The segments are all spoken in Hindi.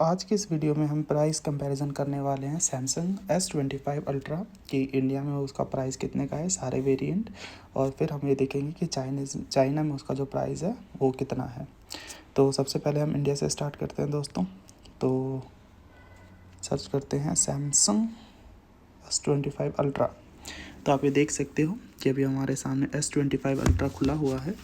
आज की इस वीडियो में हम प्राइस कंपैरिजन करने वाले हैं सैमसंग S25 अल्ट्रा कि इंडिया में उसका प्राइस कितने का है, सारे वेरिएंट, और फिर हम ये देखेंगे कि चाइना में उसका जो प्राइस है वो कितना है। तो सबसे पहले हम इंडिया से स्टार्ट करते हैं दोस्तों। तो सर्च करते हैं सैमसंग S25 अल्ट्रा। तो आप ये देख सकते हो कि अभी हमारे सामने S25 अल्ट्रा खुला हुआ है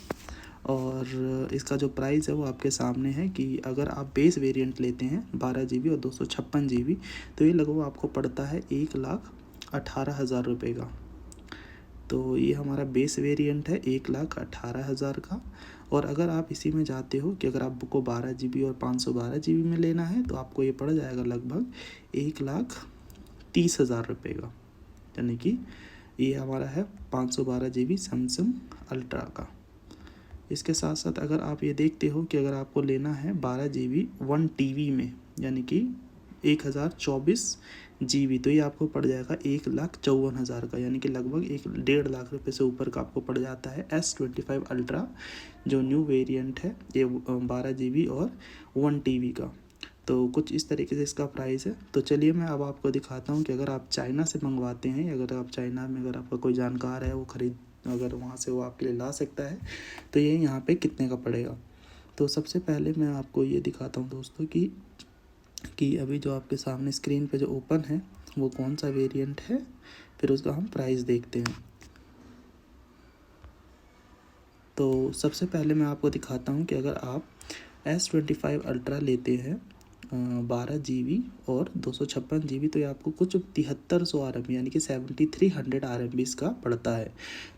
और इसका जो प्राइस है वो आपके सामने है कि अगर आप बेस वेरिएंट लेते हैं 12 GB और 256 GB तो ये लगभग आपको पड़ता है 1,18,000 रुपये का। तो ये हमारा बेस वेरिएंट है 1,18,000 का। और अगर आप इसी में जाते हो कि अगर आपको 12 GB और 512 GB में लेना है तो आपको ये पड़ जाएगा लगभग 1,30,000 रुपये का, यानी कि ये हमारा है 512 GB सैमसंग अल्ट्रा का। इसके साथ साथ अगर आप ये देखते हो कि अगर आपको लेना है 12 GB 1 TB में, यानी कि 1024 GB, तो ये आपको पड़ जाएगा 1,54,000 का, यानी कि लगभग 1.5 लाख रुपये से ऊपर का आपको पड़ जाता है S25 अल्ट्रा जो न्यू वेरिएंट है, ये 12 GB और 1 TB का। तो कुछ इस तरीके से इसका प्राइस है। तो चलिए मैं अब आपको दिखाता हूँ कि अगर आप चाइना से मंगवाते हैं, अगर आप चाइना में अगर आपका कोई जानकार है वो अगर वहाँ से वो आपके लिए ला सकता है तो ये यहाँ पे कितने का पड़ेगा। तो सबसे पहले मैं आपको ये दिखाता हूँ दोस्तों कि अभी जो आपके सामने स्क्रीन पे जो ओपन है वो कौन सा वेरिएंट है, फिर उसका हम प्राइस देखते हैं। तो सबसे पहले मैं आपको दिखाता हूँ कि अगर आप S25 अल्ट्रा लेते हैं 12 GB और 256 GB तो ये आपको कुछ 7300 RMB यानी कि 7300 RMB का पड़ता है।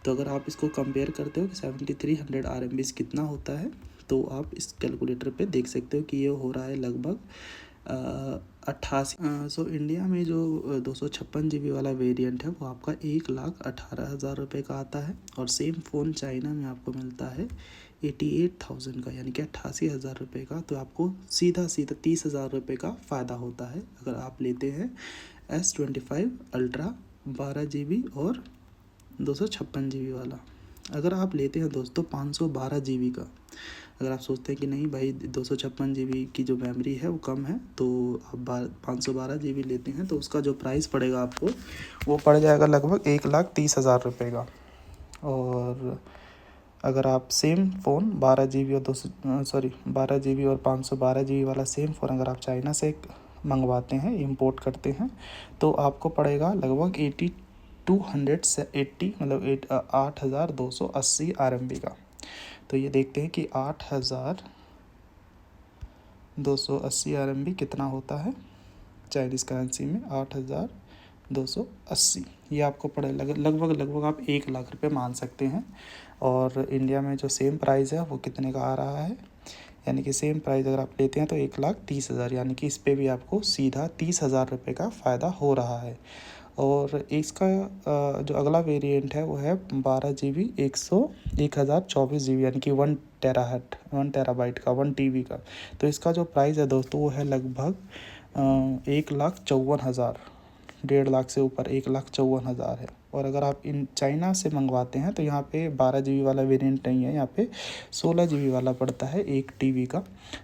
तो अगर आप इसको कंपेयर करते हो कि 7300 RMB कितना होता है तो आप इस कैलकुलेटर पे देख सकते हो कि ये हो रहा है लगभग 88। सो इंडिया में जो 256 GB वाला वेरिएंट है वो आपका 1,18,000 रुपये का आता है और सेम फ़ोन चाइना में आपको मिलता है 88,000 का, यानी कि 88,000 रुपये का। तो आपको सीधा 30,000 रुपये का फ़ायदा होता है अगर आप लेते हैं S25 अल्ट्रा 12 GB और 256 GB वाला। अगर आप लेते हैं दोस्तों 512 GB का, अगर आप सोचते हैं कि नहीं भाई 256 GB की जो मेमोरी है वो कम है, तो आप 512 GB लेते हैं तो उसका जो प्राइस पड़ेगा आपको वो पड़ जाएगा लगभग 1,30,000 रुपये का। और अगर आप सेम फ़ोन 12 GB और 12 GB और 512 GB वाला सेम फ़ोन अगर आप चाइना से मंगवाते हैं, इंपोर्ट करते हैं, तो आपको पड़ेगा लगभग 8,280 मतलब 8,280 RMB का। तो ये देखते हैं कि 8,280 RMB कितना होता है चाइनीज़ करेंसी में। 8,280 ये आपको पड़े लगभग आप 1 लाख रुपये मान सकते हैं। और इंडिया में जो सेम प्राइस है वो कितने का आ रहा है, यानी कि सेम प्राइस अगर आप लेते हैं तो 1,30,000, यानी कि इस पे भी आपको सीधा 30,000 रुपये का फ़ायदा हो रहा है। और इसका जो अगला वेरिएंट है वो है 12 GB 1024 GB, यानी कि 1 टेराबाइट का 1 TB का। तो इसका जो प्राइस है दोस्तों वो है लगभग 1,54,000, 1.5 लाख से ऊपर 1,54,000 है। और अगर आप इन चाइना से मंगवाते हैं तो यहाँ पे 12 GB वाला वेरिएंट नहीं है, यहाँ पे 16 GB वाला पड़ता है 1 TB का।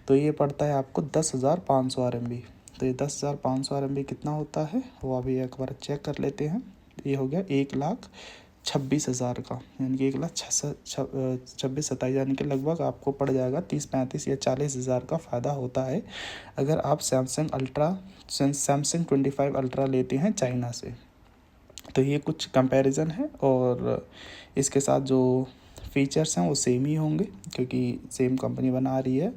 तो ये पड़ता है आपको 10,500 RMB। तो ये 10,500 RMB कितना होता है वो अभी एक बार चेक कर लेते हैं। ये हो गया 1,26,000 का, यानी कि 1,26,27 यानी कि लगभग आपको पड़ जाएगा 30-35 या 40,000 का फ़ायदा होता है अगर आप सैमसंग 25 अल्ट्रा लेते हैं चाइना से। तो ये कुछ कंपैरिजन है और इसके साथ जो फीचर्स हैं वो सेम ही होंगे क्योंकि सेम कंपनी बना रही है।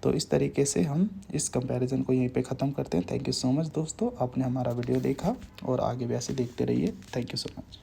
तो इस तरीके से हम इस कंपैरिजन को यहीं पे ख़त्म करते हैं। थैंक यू सो मच दोस्तों, आपने हमारा वीडियो देखा और आगे भी ऐसे देखते रहिए। Thank you so much.